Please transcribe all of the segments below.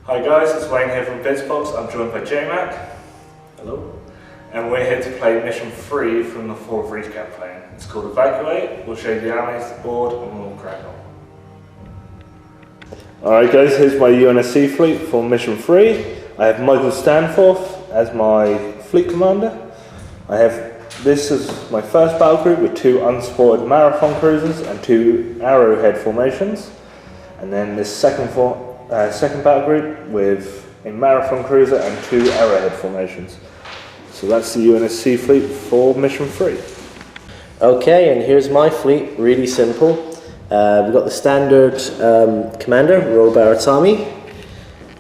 Hi guys, it's Wayne here from Blitzbox. I'm joined by JMac. Hello. And we're here to play mission 3 from the Fall of Reach campaign. It's called Evacuate. We'll show you the allies, the board, and we'll crack on. Alright guys, here's my UNSC fleet for mission 3. I have Michael Stanforth as my fleet commander. This is my first battle group with 2 unsupported marathon cruisers and 2 arrowhead formations. And then this second battle group with a marathon cruiser and 2 arrowhead formations. So that's the UNSC fleet for mission 3. Okay, and here's my fleet, really simple. We've got the standard commander, Royal Barrett's Army.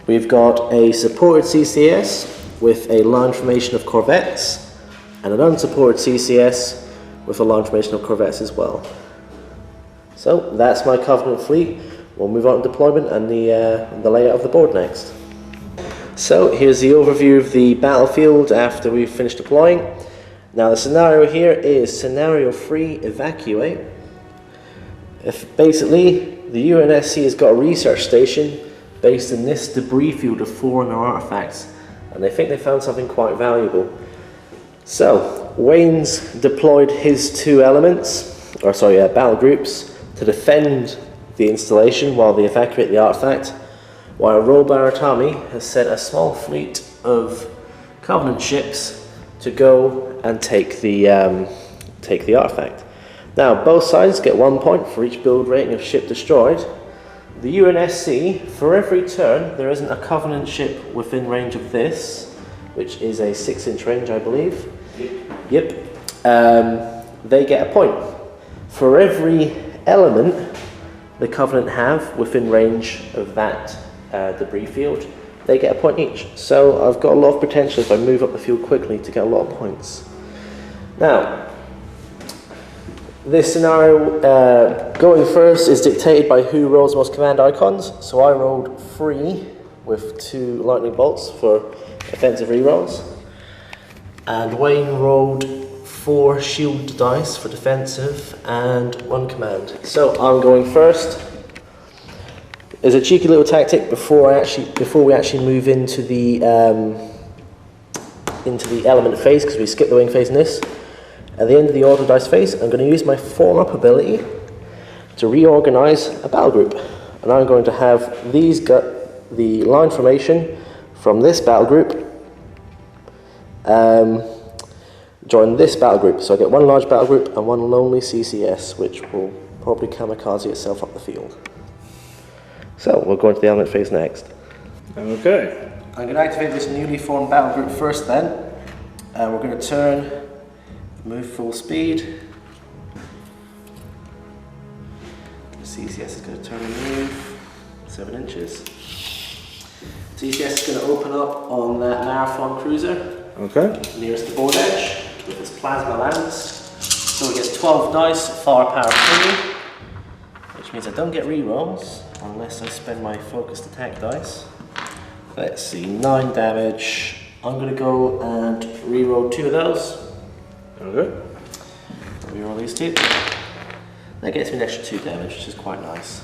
We've got a supported CCS with a line formation of corvettes, and an unsupported CCS with a line formation of corvettes as well. So that's my Covenant fleet. We'll move on to deployment and the layout of the board next. So here's the overview of the battlefield after we've finished deploying. Now the scenario here is scenario 3, evacuate. Basically, the UNSC has got a research station based in this debris field of foreign artifacts, and they think they found something quite valuable. So Wayne's deployed his 2 battle groups to defend the installation while they evacuate the artifact, while Royal Barrett's Army has sent a small fleet of Covenant ships to go and take the artifact. Now both sides get 1 point for each build rating of ship destroyed. The UNSC, for every turn there isn't a Covenant ship within range of this, which is a 6-inch range I believe. Yep. They get a point. For every element the Covenant have within range of that debris field, they get a point each. So I've got a lot of potential if I move up the field quickly to get a lot of points. Now, this scenario going first is dictated by who rolls most command icons. So I rolled 3 with 2 lightning bolts for offensive rerolls, and Wayne rolled 4 shield dice for defensive and 1 command. So I'm going first. There's a cheeky little tactic before we actually move into the element phase, because we skip the wing phase in this. At the end of the order dice phase, I'm going to use my form up ability to reorganize a battle group, and I'm going to have the line formation from this battle group join this battle group. So I get 1 large battle group and 1 lonely CCS, which will probably kamikaze itself up the field. So we'll go into the element phase next. Okay. I'm going to activate this newly formed battle group first then. We're going to turn, move full speed. The CCS is going to turn and move 7 inches. CCS is going to open up on that marathon cruiser. Okay. Nearest the board edge with its plasma lance. So it gets 12 dice, firepower 3, which means I don't get rerolls unless I spend my focused attack dice. Let's see, 9 damage. I'm going to go and reroll 2 of those. Okay. Reroll these 2. That gets me an extra 2 damage, which is quite nice.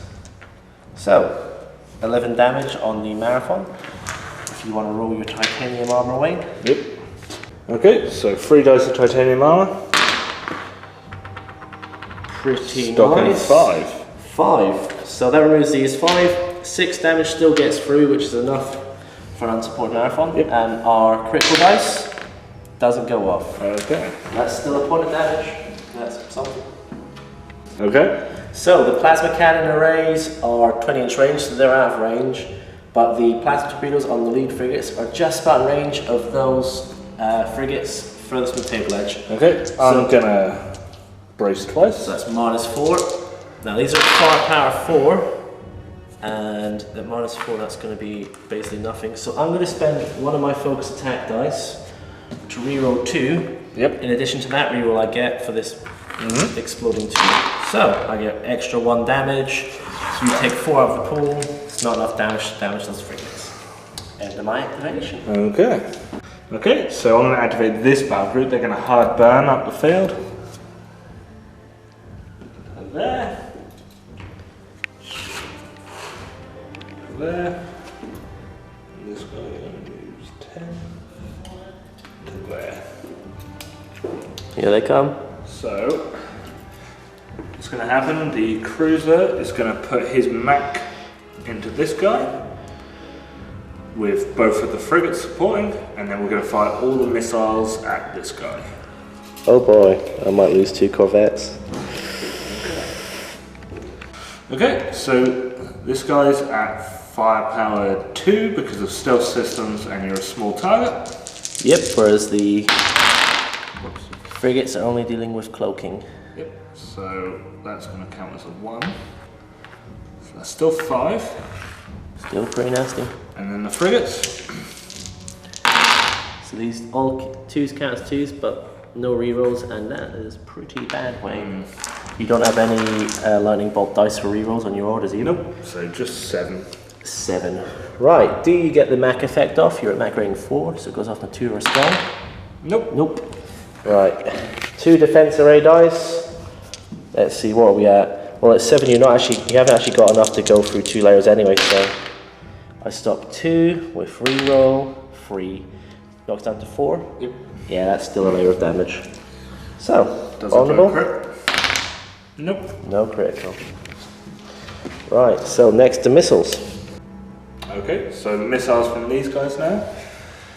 So, 11 damage on the marathon. If you want to roll your titanium armor, Wayne. Yep. Okay, so 3 dice of titanium armor. Pretty Stocking nice. 5. 5. So that removes these 5. 6 damage still gets through, which is enough for an unsupported marathon. Yep. And our critical dice doesn't go off. Okay. That's still a point of damage. That's something. Okay. So the plasma cannon arrays are 20-inch range, so they're out of range. But the plasma torpedoes on the lead frigates are just about in range of those frigates furthest from the table edge. Okay. I'm gonna brace twice. So that's -4. Now these are firepower 4, and at -4 that's going to be basically nothing. So I'm going to spend 1 of my focus attack dice to reroll 2. Yep. In addition to that reroll I get for this exploding 2. So I get extra 1 damage. So you take 4 out of the pool. It's not enough damage to damage those frigates. End of my activation. Okay. Okay, so I'm going to activate this battle group. They're going to hard burn up the field. And there. there, Here they come. So, what's going to happen, the cruiser is going to put his Mac into this guy, with both of the frigates supporting, and then we're going to fire all the missiles at this guy. Oh boy, I might lose 2 corvettes. Okay, so this guy's at firepower 2 because of stealth systems and you're a small target. Yep, whereas the frigates are only dealing with cloaking. Yep, so that's going to count as a 1. So that's still 5. Still pretty nasty. And then the frigates. So these all 2s count as 2s, but no rerolls, and that is pretty bad, Wayne. You don't have any lightning bolt dice for rerolls on your orders either? Nope, so just 7. 7. Right, do you get the Mac effect off? You're at Mac rating 4, so it goes off the 2 or a skull. Nope. Nope. Right, 2 defense array dice. Let's see, what are we at? Well, at 7, you haven't actually got enough to go through 2 layers anyway, so I stop 2 with reroll, 3. Knocks down to 4. Yep. Yeah, that's still a layer of damage. So, Does vulnerable? it crit? Nope. No critical. Right, so next to missiles. Okay, so the missiles from these guys now.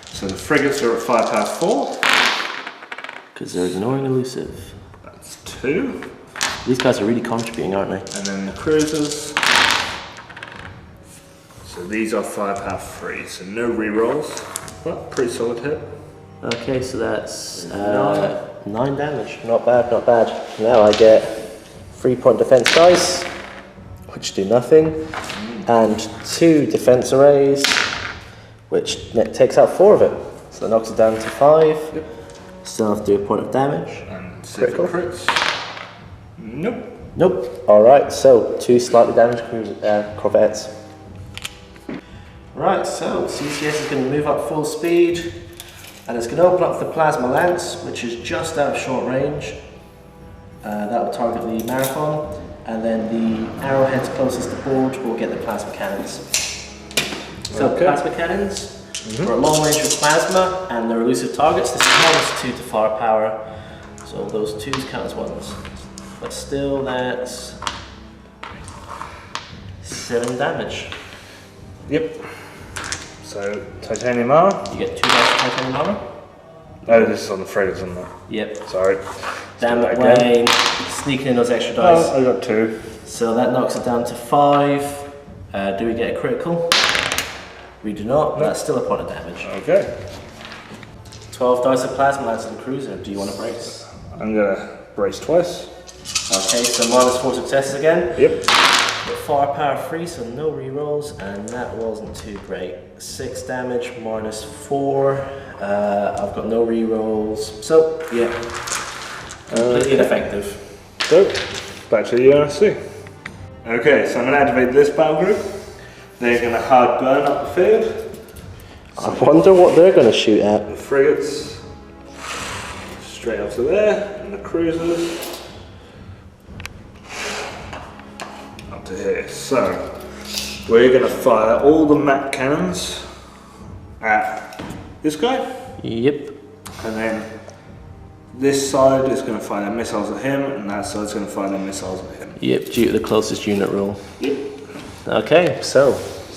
So the frigates are at firepower 4. Because they're ignoring elusive. That's 2. These guys are really contributing, aren't they? And then the cruisers. So these are firepower 3, so no rerolls, but pretty solid hit. Okay, so that's 9 damage. Not bad, not bad. Now I get 3-point defense dice, which do nothing, and 2 defense arrays, which takes out 4 of it. So that knocks it down to 5. Yep. Still have to do a point of damage. And critical crits. Nope. Nope. Alright, so 2 slightly damaged corvettes. Right, so CCS is going to move up full speed, and it's going to open up the plasma lance, which is just out of short range. That will target the marathon, and then the arrowheads closest to board will get the plasma cannons. So plasma cannons are at long range with plasma, and they're elusive targets. This is minus 2 to firepower, so those 2s count as 1s. But still, that's 7 damage. Yep. So titanium armor. You get 2 dice of titanium armor. Oh, this is on the frigates, isn't it? Yep. Sorry. Damn it, Wayne. Sneaking in those extra dice. Oh, I got 2. So that knocks it down to 5. Do we get a critical? We do not, but that's still a point of damage. Okay. 12 dice of plasma lance to the cruiser. Do you want to brace? I'm gonna brace twice. Okay, so minus 4 successes again. Yep. But firepower 3, so no rerolls, and that wasn't too great. 6 damage minus 4. I've got no rerolls, so yeah, completely ineffective. So, back to the UNSC. Okay, so I'm gonna activate this battle group. They're gonna hard burn up the field. I wonder what they're going to shoot at. The frigates straight up to there, and the cruisers up to here. So we're going to fire all the Mac cannons at this guy, Yep. and then this side is going to fire their missiles at him, and that side's going to fire their missiles at him. Yep, due to the closest unit rule. Yep. Okay, so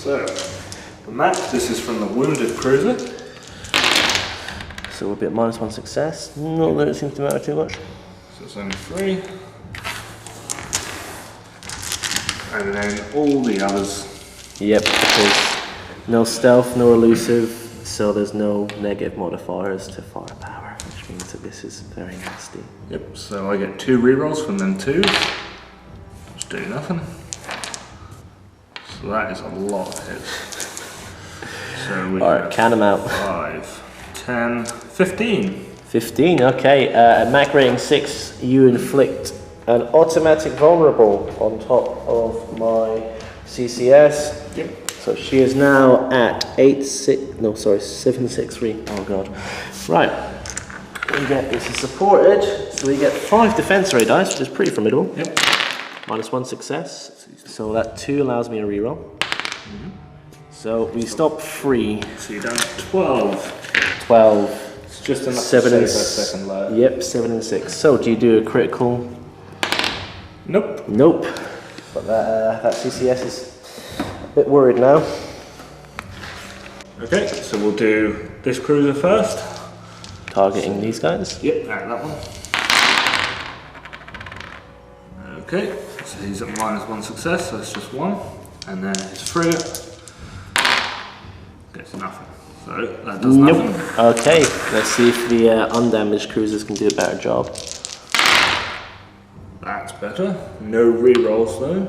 The Mac, this is from the wounded cruiser. we'll be at minus 1 success. Not that it seems to matter too much. So it's only 3. And then all the others. Yep, because no stealth, no elusive, so there's no negative modifiers to firepower, which means that this is very nasty. Yep, so I get 2 rerolls from them 2s. Just do nothing. So that is a lot of hits. So we Alright, count them out. 5, 10, 15. 15, okay. At Mac rating 6, you inflict an automatic vulnerable on top of my CCS. Yep. So she is now at 763. Oh god. Right. We get this is supported. So we get 5 defense array dice, which is pretty formidable. Yep. Minus 1 success. So that 2 allows me a reroll. So we stop 3. So you're down to 12. 12. It's Just enough 7 to and save that second layer. Yep, 7 and 6. So do you do a critical? Nope. Nope. But that CCS is a bit worried now. Okay, so we'll do this cruiser first. Targeting these guys. Yep, and that one. Okay, so he's at -1 success, so that's just 1. And then his frigate gets nothing. So that does nothing. Okay, let's see if the undamaged cruisers can do a better job. That's better. No re-rolls though.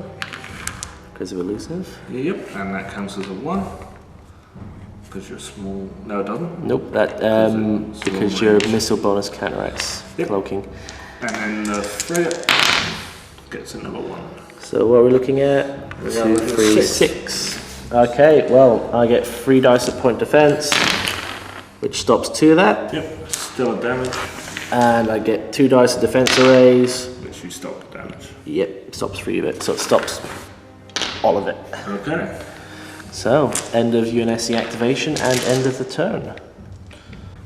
Because of elusive. Yep, and that counts as a 1. Because you're small. No, it doesn't. Nope, that because your missile bonus counteracts cloaking. And then the frigate gets another 1. So what are we looking at? 2, 3, 6. Okay, well, I get 3 dice of point defense, which stops 2 of that. Yep, still a damage. And I get 2 dice of defense arrays. Which you stop the damage. Yep, stops 3 of it, so it stops all of it. Okay. So, end of UNSC activation and end of the turn.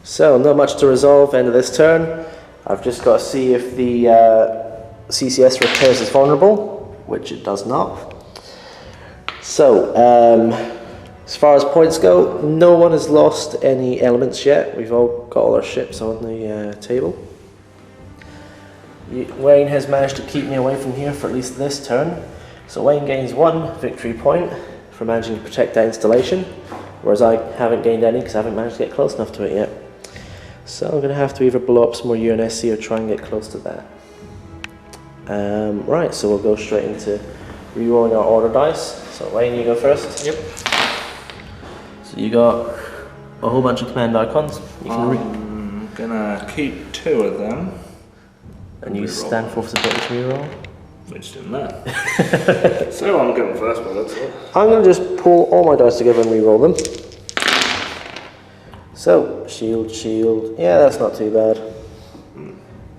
So, not much to resolve, end of this turn. I've just got to see if the CCS repairs is vulnerable, which it does not. So, as far as points go, no one has lost any elements yet. We've all got all our ships on the table. Wayne has managed to keep me away from here for at least this turn. So Wayne gains 1 victory point for managing to protect that installation, whereas I haven't gained any because I haven't managed to get close enough to it yet. So I'm going to have to either blow up some more UNSC or try and get close to that. Right, so we'll go straight into re-rolling our order dice. So Wayne, you go first. Yep. So you got a whole bunch of command icons. You can I'm gonna keep 2 of them. and use Stanforth's ability to re-roll. Which didn't that. So I'm going first, but that's it. I'm going to just pull all my dice together and re-roll them. So, shield, shield. Yeah, that's not too bad.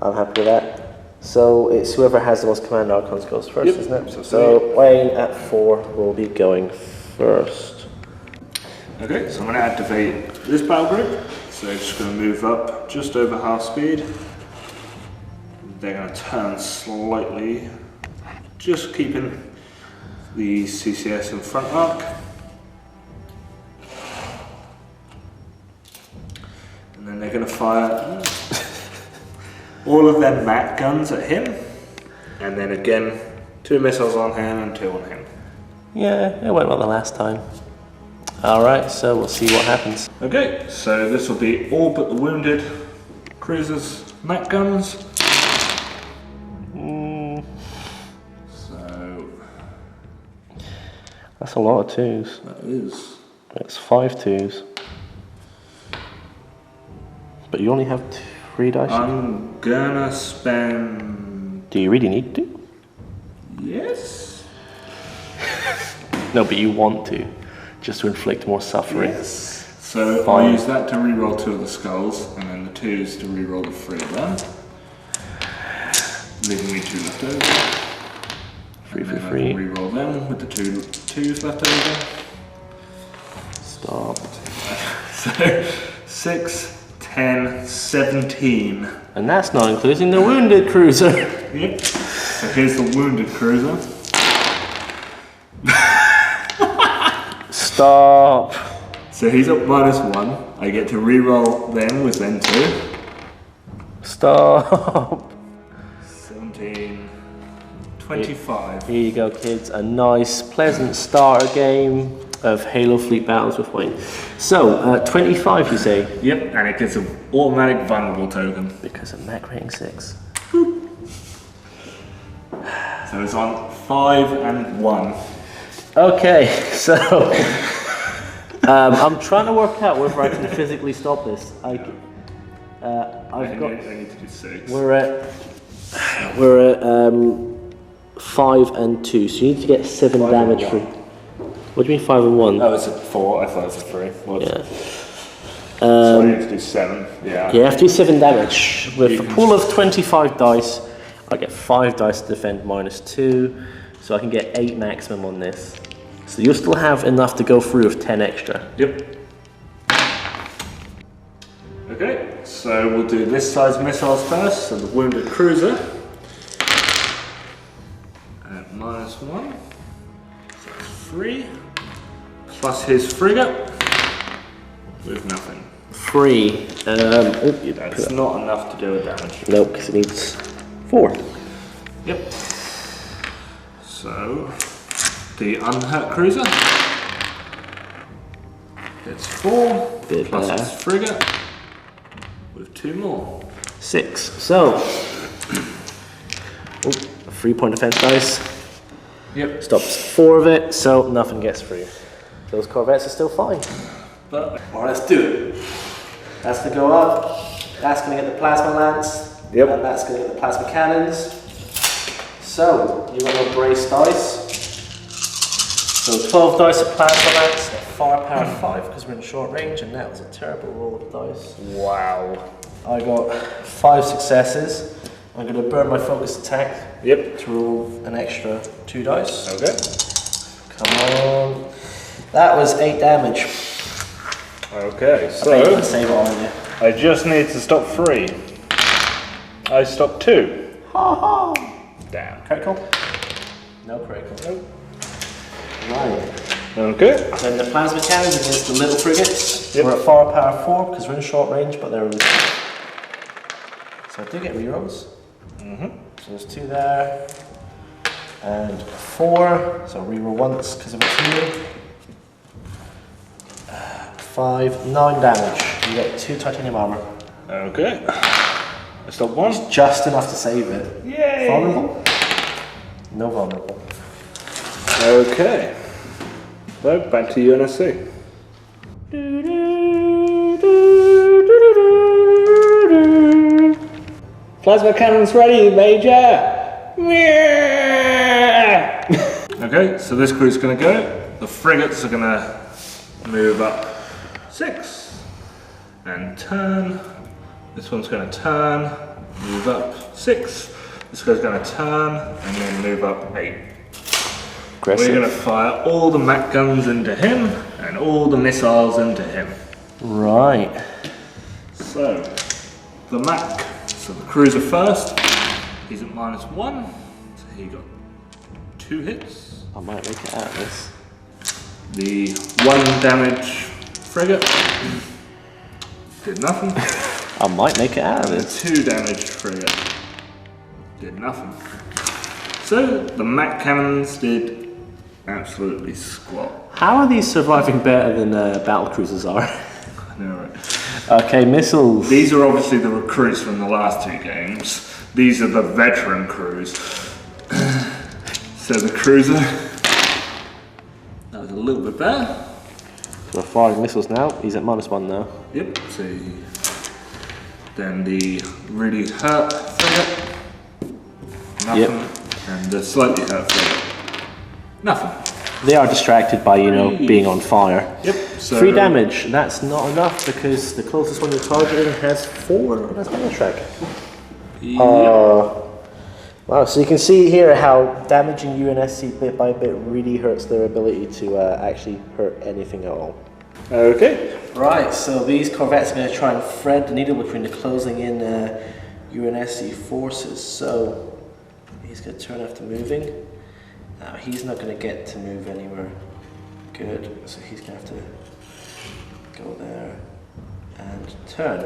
I'm happy with that. So, it's whoever has the most command icons goes first, isn't it? So, Wayne at 4 will be going first. Okay, so I'm going to activate this battle group. So I'm just going to move up just over half speed. They're going to turn slightly, just keeping the CCS in front arc. And then they're going to fire all of their MAC guns at him. And then again, 2 missiles on him and 2 on him. Yeah, it went well the last time. Alright, so we'll see what happens. Okay, so this will be all but the wounded cruisers' MAC guns. So that's a lot of 2s. that is. That's 5 2s. But you only have 3 dice. I'm gonna spend. Do you really need to? Yes. No, but you want to, just to inflict more suffering. Yes. So Fine. I'll use that to re-roll 2 of the skulls, and then the 2s to re-roll the 3 of them, leaving me 2 left over. 3 for And then I 3. can re-roll them with the 2s left over. Stop. So 6, 10, 17. And that's not including the wounded cruiser. Yep. So here's the wounded cruiser. Stop. So he's up -1. I get to re-roll them with them 2. Stop. 17, 25. Here you go, kids. A nice, pleasant starter game of Halo Fleet Battles with Wayne. So, 25 you say? Yep, and it gets an automatic vulnerable token. Because of Mac rating 6. So it's on 5 and 1. Okay, so I'm trying to work out whether I can physically stop this. I need to do 6. We're at 5 and 2, so you need to get 7 5 damage and for. What do you mean 5 and 1? Oh, it's a 4. I thought it was a 3. Well, Yeah. so I need to do 7. Yeah. You have to do 7 damage. With You a can pool of 25 dice, I get 5 dice to defend -2, so I can get 8 maximum on this. So you'll still have enough to go through with 10 extra. Yep. Okay, so we'll do this size missiles first, so the wounded cruiser at -1, so that's 3, plus his frigate with nothing. 3. That's not enough to do a damage. Nope, because it needs 4. Yep. So the unhurt cruiser gets 4, Bit plus better. his frigate with 2 more. 6. So, 3-point defense dice. Yep. Stops 4 of it, so nothing gets through. Those corvettes are still fine. But Alright, let's do it. That's going to go up. That's going to get the plasma lance. Yep. And that's going to get the plasma cannons. So, you want to brace dice. So 12 dice of plasma lance, firepower 5 because we're in short range, and that was a terrible roll of dice. wow. I got 5 successes. I'm going to burn my focus attack. Yep. To roll an extra 2 dice. Okay. Come on. That was 8 damage. Okay, I bet you're going to so save it on you. I just need to stop 3. I stopped 2. Ha ha! Damn. Critical? No critical. Nope. Right. Okay. Then the plasma cannons against the little frigates. Yep. We're at firepower 4 because we're in short range, but they're. So I do get rerolls. So there's 2 there. And 4. So reroll once because of it's healing. 5, 9 damage. You get 2 titanium armor. Okay. I stopped 1. It's just enough to save it. Yay! Vulnerable? No vulnerable. Okay. So back to UNSC. Plasma cannons ready, Major! Okay, so this crew's gonna go. The frigates are gonna move up 6 and turn. This one's gonna turn, move up 6. This guy's gonna turn and then move up 8. Aggressive. We're gonna fire all the Mac guns into him and all the missiles into him. Right. So, the Mac, so the cruiser first, he's at -1, so he got 2 hits. I might make it out of this. The 1 damage frigate did nothing. I might make it out of And the this. 2 damage frigate did nothing. So, the Mac cannons did absolutely squat. How are these surviving better than battle cruisers are? I know, right? Okay, missiles. These are obviously the recruits from the last 2 games. These are the veteran crews. So the cruiser, that was a little bit better. So we're firing missiles now. He's at -1 now. Yep, so then the really hurt frigate, nothing. Yep. And the slightly hurt frigate, nothing. They are distracted by, you know, being on fire. Yep, so 3 damage. That's not enough because the closest one you're targeting has 4 on his counterattack. Wow, so you can see here how damaging UNSC bit by bit really hurts their ability to actually hurt anything at all. Okay. Right, so these corvettes are going to try and thread the needle between the closing in UNSC forces. So he's going to turn after moving. Now he's not going to get to move anywhere good, so he's going to have to go there and turn.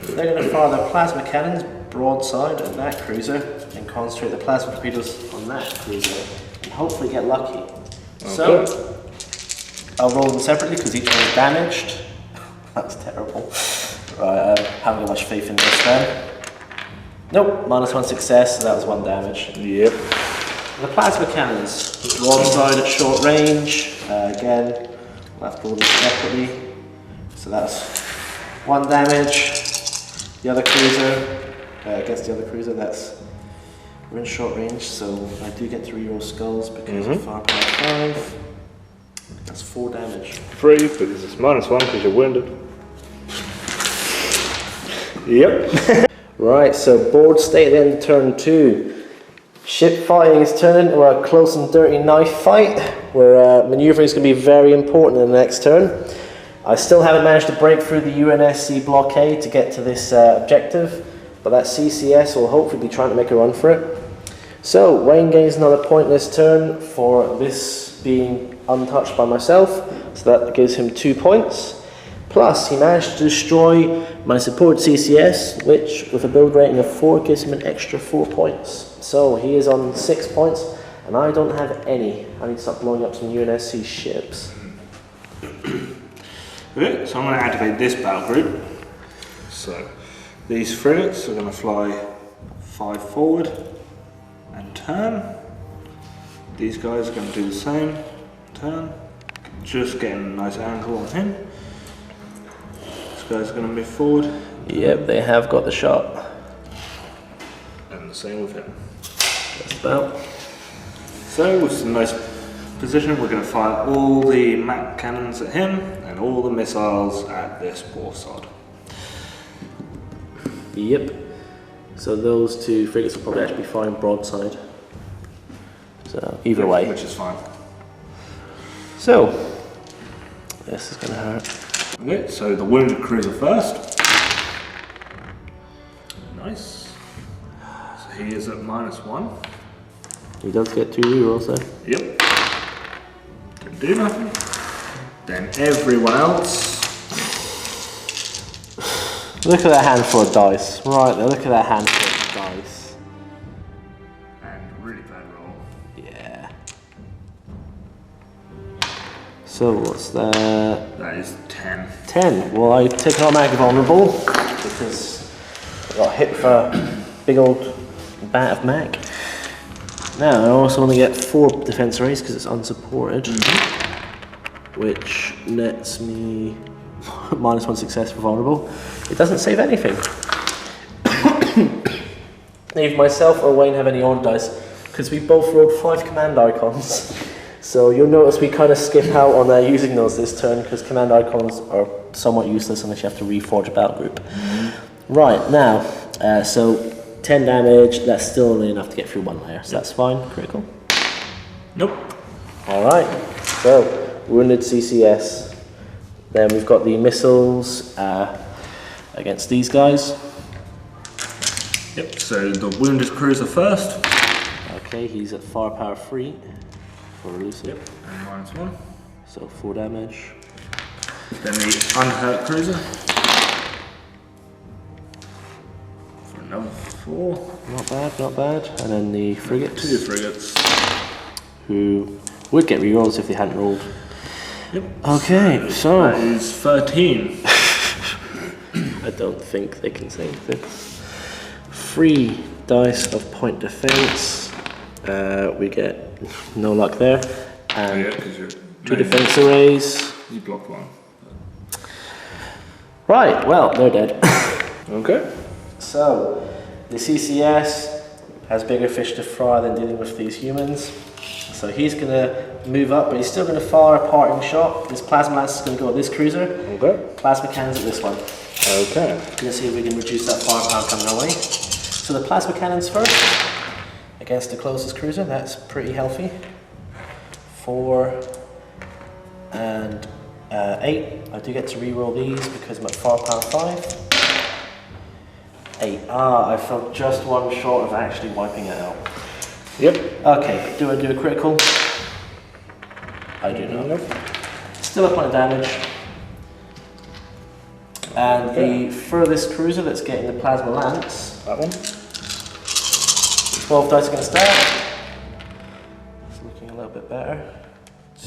They're going to fire their plasma cannons broadside at that cruiser and concentrate the plasma torpedoes on that cruiser and hopefully get lucky. Okay. So I'll roll them separately because each one is damaged. That's terrible. Right, I haven't got much faith in this then. Nope, -1 success, so that was 1 damage. Yep. The plasma cannons, broadside at short range. Again, we'll have to roll them separately. So that's 1 damage. The other cruiser, against the other cruiser, we're in short range, so I do get to reroll skulls because of firepower 5. That's 4 damage. 3, because it's -1 because you're wounded. Yep. Right, so board state at the end of turn 2. Ship fighting is turned into a close and dirty knife fight, where manoeuvring is going to be very important in the next turn. I still haven't managed to break through the UNSC blockade to get to this objective, but that CCS will hopefully be trying to make a run for it. So Wayne gains another pointless turn for this being untouched by myself, so that gives him 2 points. Plus, he managed to destroy my support CCS, which, with a build rating of 4, gives him an extra 4 points. So he is on 6 points, and I don't have any. I need to start blowing up some UNSC ships. Okay, so I'm going to activate this battle group. So these frigates are going to fly 5 forward and turn. These guys are going to do the same, turn. Just getting a nice angle on him. This guy's going to move forward. Yep, they have got the shot. And the same with him. Just about. So with some nice position, we're going to fire all the MAC cannons at him and all the missiles at this poor sod. Yep. So those 2 frigates will probably actually be firing broadside. So either way. Which is fine. So this is going to hurt. Okay, so the wounded cruiser first. Nice. So he is at -1. He does get 2 rerolls though. Yep. Didn't do nothing. Then everyone else. Look at that handful of dice. Right there, look at that handful of dice. And really bad roll. Yeah. So what's that? That is 10. 10. Well, I take an automatic vulnerable because I got hit for a big old bat of Mac. Now I also want to get 4 defense rays because it's unsupported, which nets me -1 success for vulnerable. It doesn't save anything. Neither myself or Wayne have any on dice because we both rolled 5 command icons. So you'll notice we kind of skip out on using those this turn because command icons are somewhat useless unless you have to reforge a battle group. Right, now, so 10 damage, that's still only enough to get through 1 layer, so that's fine, critical. Nope. Alright, so wounded CCS. Then we've got the missiles against these guys. Yep, so the wounded cruiser first. Okay, he's at firepower 3 for elusive. Yep, and -1. So 4 damage. Then the unhurt cruiser. For another 4. Not bad, not bad. And then the frigates. 2 frigates. Who would get rerolls if they hadn't rolled. Yep. Okay, so That is 13. I don't think they can say anything. 3 dice of point defense. We get no luck there. And Yeah, because you're 2 defense arrays. You blocked 1. Right, well, they're dead. Okay. So, the CCS has bigger fish to fry than dealing with these humans. So he's going to move up, but he's still going to fire a parting shot. This plasma lance is going to go at this cruiser. Okay. Plasma cannons at this one. Okay. Let's see if we can reduce that firepower coming our way. So the plasma cannons first, against the closest cruiser. That's pretty healthy. 4 and 8. I do get to re-roll these because I'm at firepower 5. 8. Ah, I fell just 1 short of actually wiping it out. Yep. Okay, do I do a critical? I do not. Nope. Still a point of damage. And the furthest cruiser that's getting the plasma lance. That one. 12 dice against that. It's looking a little bit better.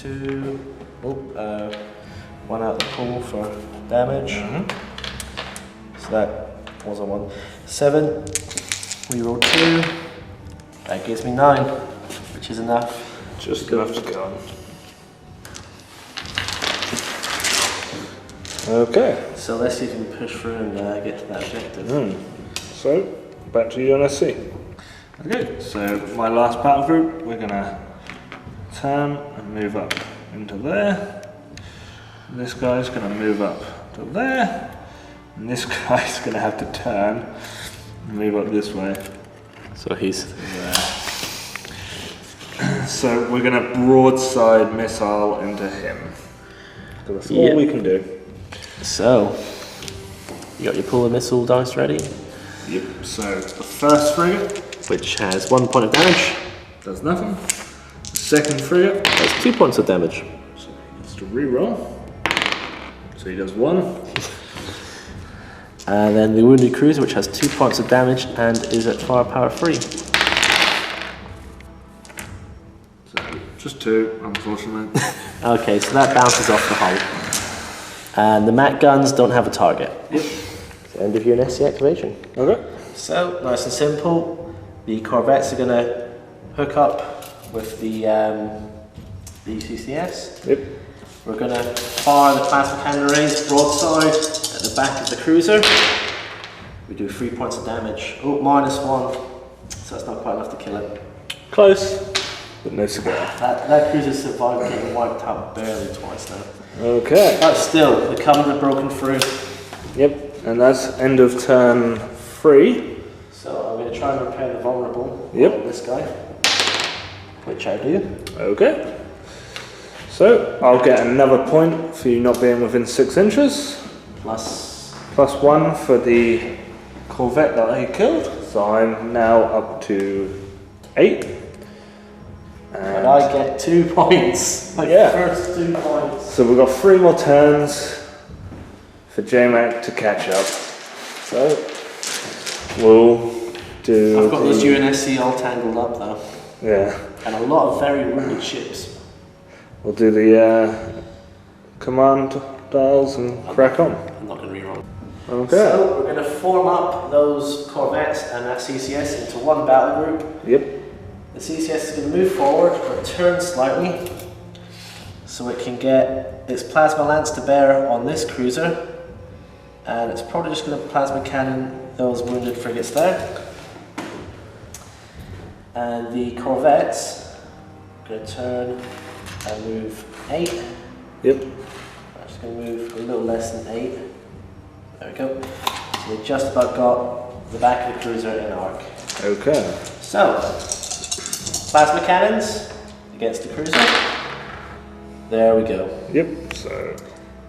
2. Oh, 1 out of the pool for damage. So that was a 1. 7. We roll 2. That gives me 9, which is enough. Just enough to go on. Okay. So let's see if we can push through and get to that objective. So, back to UNSC. Okay, so my last battle group, we're going to turn and move up into there. This guy's going to move up to there. And this guy's going to have to turn and move up this way. So he's there. So we're going to broadside missile into him. So that's all we can do. So, you got your pull and missile dice ready, Yep, so the first frigate which has 1 point of damage. does nothing. The second frigate, That's 2 points of damage. so he gets to reroll. So he does 1. And then the wounded cruiser, which has 2 points of damage and is at firepower 3. So just 2, unfortunately. Okay, so that bounces off the hull. And the MAC guns don't have a target. Yep. It's the end of UNSC activation. Okay. So, nice and simple. The corvettes are going to hook up with the CCS. Yep. We're going to fire the plasma cannon arrays broadside at the back of the cruiser. We do 3 points of damage. Oh, -1. So that's not quite enough to kill it. Close, but no cigar. That cruiser survived getting wiped out barely twice now. Okay. But still, the covers have broken through. Yep, and that's end of turn 3. So I'm going to try and repair the vulnerable Yep. on this guy, which I do. Okay. So I'll get another point for you not being within 6 inches. Plus, +1 for the corvette that I killed. So I'm now up to 8. and I get 2 points. My Yeah. first 2 points. So we've got 3 more turns for JMac to catch up. So we'll do. I've got those UNSC all tangled up though, Yeah, and a lot of very wounded ships. we'll do the command dials and crack on. I'm not going to reroll. Okay. So we're going to form up those corvettes and that CCS into one battle group. Yep. The CCS is going to move forward, but turn slightly, so it can get its plasma lance to bear on this cruiser, and it's probably just going to plasma cannon those wounded frigates there. And the corvettes are going to turn and move 8. Yep. I'm just going to move a little less than 8. There we go. So we just about got the back of the cruiser in arc. Okay. So, plasma cannons against the cruiser. There we go. Yep. So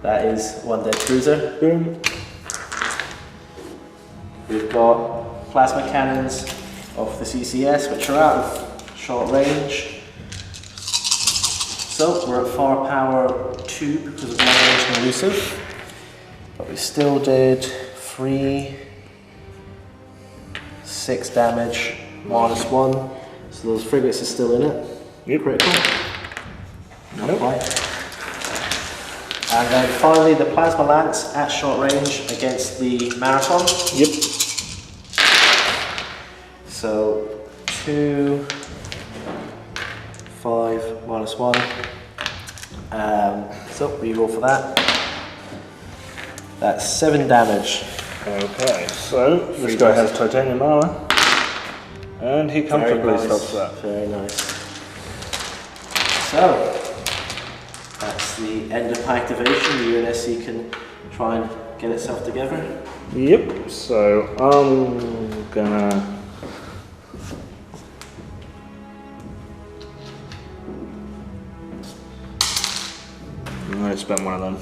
That is one dead cruiser. boom. We've got plasma cannons off the CCS, which are out of short range. So we're at firepower 2 because of long range and elusive. But we still did 3, 6 damage, -1. So those frigates are still in it. Yep. Critical. Not Nope. quite. And then finally the plasma lance at short range against the marathon. Yep. So 2, 5, -1. So reroll for that. That's 7 damage. Okay. So this guy has titanium armor, and he comfortably stops that. Very nice. So that's the end of activation. The UNSC can try and get itself together. Yep. So I'm gonna. I'm gonna spend one of them,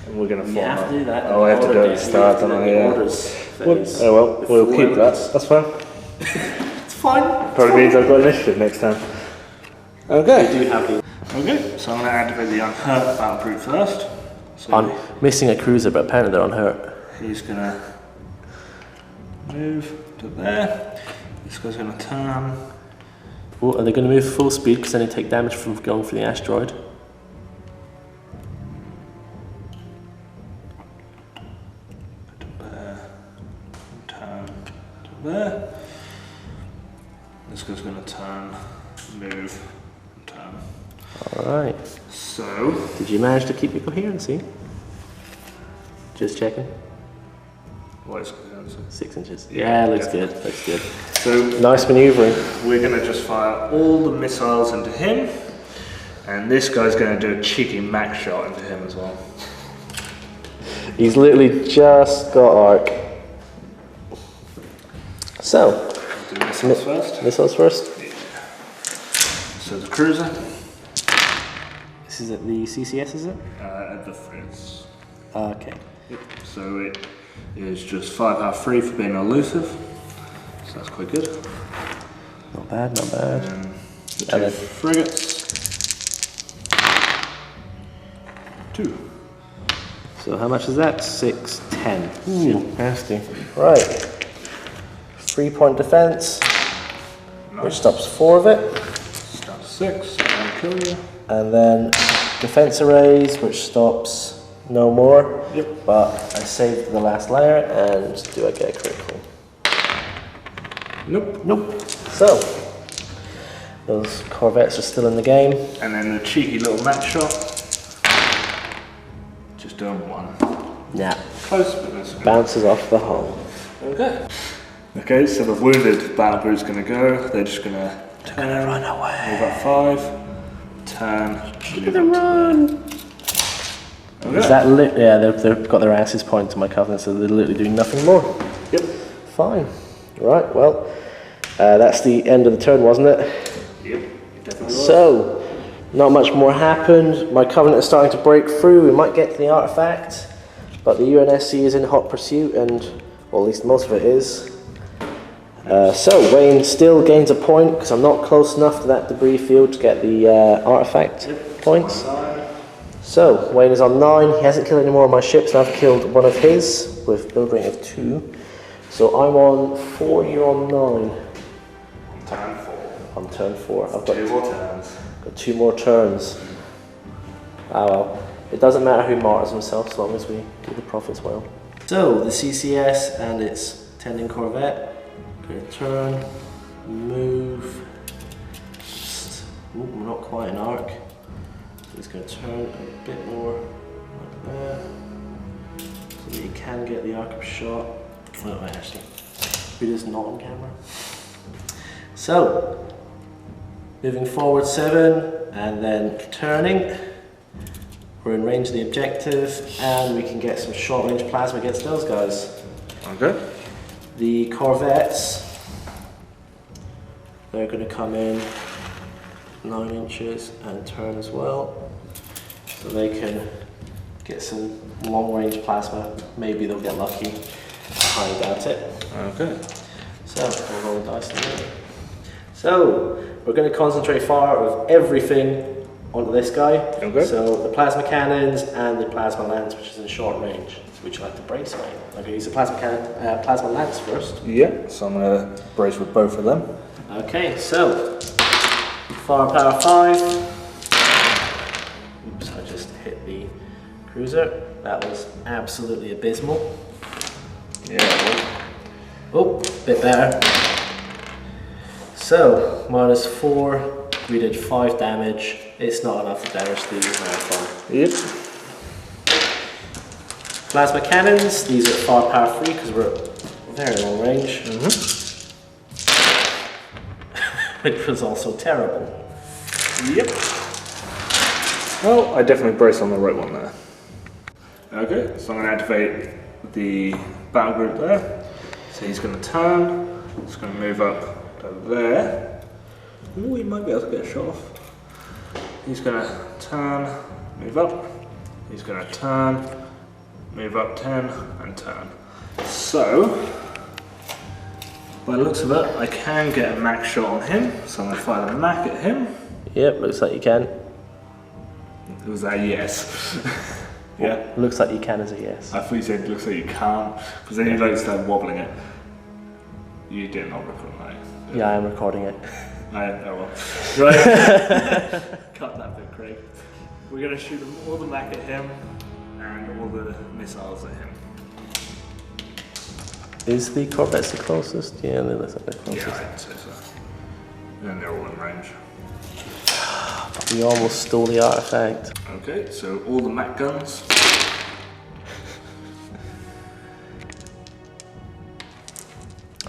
and we're gonna. You have to do that. Oh, I have to go at the start, don't I? Yeah. Oh well, we'll keep that. That's fine. It's fine. Probably means I've got initiative next time. Okay. We do have the. Okay. So I'm gonna activate the unhurt battle group first. So I'm missing a cruiser, but apparently they're unhurt. he's gonna move to there. This guy's gonna turn. Oh, are they going to move full speed because then they take damage from going for the asteroid? Turn to there. This guy's gonna turn, move, and turn. Alright. So, Did you manage to keep your coherency? Just checking. what is coherency? 6 inches. Yeah, Yeah, looks definitely. good. Looks good. So Nice maneuvering. we're gonna just fire all the missiles into him, and this guy's gonna do a cheeky max shot into him as well. He's literally just got arc. So, Do missiles first. missiles first. So the cruiser, This is at the CCS, is it? at the fritz. Okay. So it is just 5 power 3 for being elusive. So that's quite good. Not bad, not bad. And the 2 frigates. 2. So how much is that? 6, 10. Ooh, nasty. Right. 3-point defense, which stops 4 of it. Stops 6, I'll kill you. And then defense arrays, which stops no more. Yep. But I saved the last layer, and do I get a critical? Nope. Nope. So, those corvettes are still in the game. And then the cheeky little match shot. Just doing 1. Yeah. Close, but that's good. Bounces off the hull. Okay. Okay, so the wounded battle group's going to go. They're just going to turn, run away. Move up 5, turn, move up Run. Okay. Is that yeah, they've got their asses pointed to my covenant, so they're literally doing nothing more. Yep. Fine. Right, well, that's the end of the turn, wasn't it? Yep, definitely was. So, not much more happened. My covenant is starting to break through. We might get to the artifact, but the UNSC is in hot pursuit, and, well, at least most of it is. So, Wayne still gains a point, because I'm not close enough to that debris field to get the artifact points. So, Wayne is on 9. He hasn't killed any more of my ships, and I've killed one of his with build rate of 2. So I'm on 4, you're on 9. Turn 4. On turn 4. I've got 2 more turns. Got 2 more turns. Ah well. It doesn't matter who martyrs himself as long as we do the profits well. So, the CCS and its tending corvette. Going to turn, move. Ooh, we're not quite an arc. So it's going to turn a bit more like that. So that you can get the arc of shot. Oh, wait, actually, it is not on camera. So, moving forward 7, and then turning. We're in range of the objective, and we can get some short-range plasma against those guys. Okay. The corvettes, they're going to come in 9 inches and turn as well, so they can get some long-range plasma. Maybe they'll get lucky. I doubt it. Okay. So, we'll roll the dice in a minute. So, we're going to concentrate fire with everything onto this guy. Okay. So, the plasma cannons and the plasma lance, which is in short range. So, would you like to brace, mate? I'm going to use the plasma lance first. Yeah, so I'm going to brace with both of them. Okay, so, firepower 5. Oops, I just hit the cruiser. That was absolutely abysmal. Yeah. Oh, bit better. So, -4, we did 5 damage. It's not enough to damage the marathon. Yep. Plasma cannons, these are firepower 3 because we're at very long range. Which was also terrible. Yep. Well, I definitely braced on the right one there. Okay, so I'm going to activate the battle group there. So he's going to turn, he's going to move up to there. Ooh, he might be able to get a shot off. He's going to turn, move up. He's going to turn, move up 10 and turn. So, by the looks of it, I can get a max shot on him. So I'm going to fire the Mac at him. Yep, looks like you can. It was a yes. Yeah. Looks like you can as a yes. I thought you said looks like you can't, because then you like start wobbling it. You did not record that. Yeah, I am recording it. Oh well. Right. Cut that bit, Craig. We're going to shoot all the Mac at him and all the missiles at him. Is the corvettes the closest? Yeah, they look like the closest. Yeah, I'd say so. And they're all in range. We almost stole the artifact. Okay, so all the Mac guns.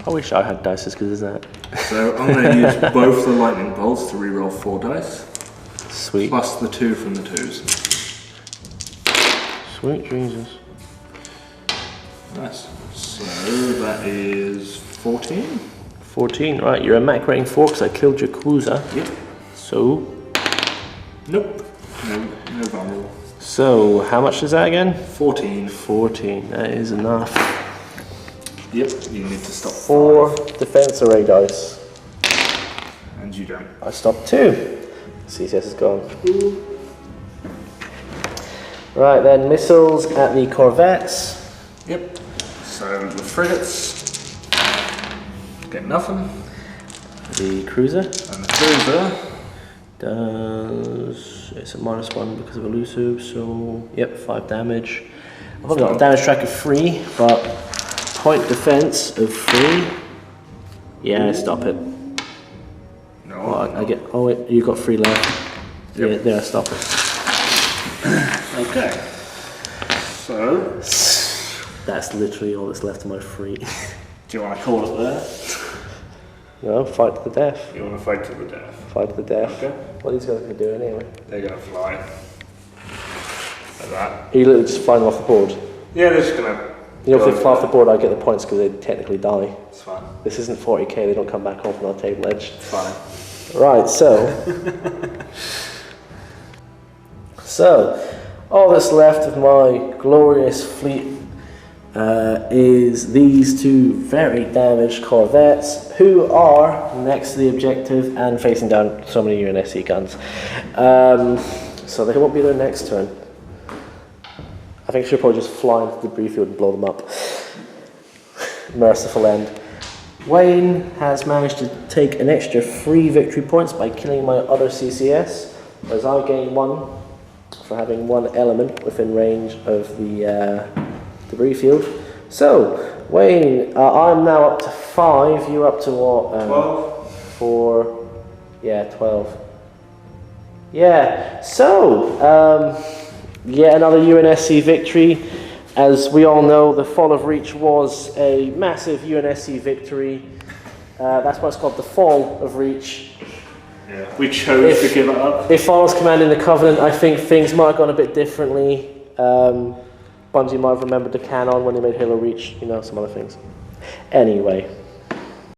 I wish I had dice as good as that. So I'm going to use both the lightning bolts to reroll 4 dice. Sweet. Plus the 2 from the 2s. Sweet Jesus. Nice. So that is 14. 14, right, you're a Mac rating 4 because I killed your cruiser. Yep. So, Nope. No vulnerable. So, how much is that again? 14. 14, that is enough. Yep, you need to stop 4 5. defense array dice. And you don't. I stopped 2. CCS is gone. Right then, missiles at the corvettes. Yep. So the frigates get nothing. The cruiser And the cruiser does, it's a -1 because of elusive, so yep, 5 damage. I've only got a damage track of 3, but point defense of 3. Yeah, stop it. No. Oh, I get. Oh, wait, you got 3 left. Yep. Yeah, there, stop it. Okay. So, That's literally all that's left of my 3. do you want to call it there? No, fight to the death. You want to fight to the death? Fight to the death. Okay. What are these guys going to do anyway? They're going to fly. Like that. Are you literally just flying them off the board? Yeah, they're just going to. You know, if they fly off the board, I get the points because they technically die. It's fine. This isn't 40k, they don't come back off on our table edge. It's fine. Right, so. So, all that's left of my glorious fleet is these 2 very damaged corvettes who are next to the objective and facing down so many UNSC guns. So they won't be their next turn. I think I should probably just fly into the debris field and blow them up. Merciful end. Wayne has managed to take an extra 3 victory points by killing my other CCS, whereas I gain 1 for having 1 element within range of the debris field. So, Wayne, I'm now up to 5, you're up to what? 12. 4, yeah, 12. Yeah, so, yet another UNSC victory. As we all know, the Fall of Reach was a massive UNSC victory. That's why it's called the Fall of Reach. Yeah. We chose to give it up. If I was commanding the Covenant, I think things might have gone a bit differently. Bungie might have remembered the canon when they made Halo Reach, you know, some other things. Anyway.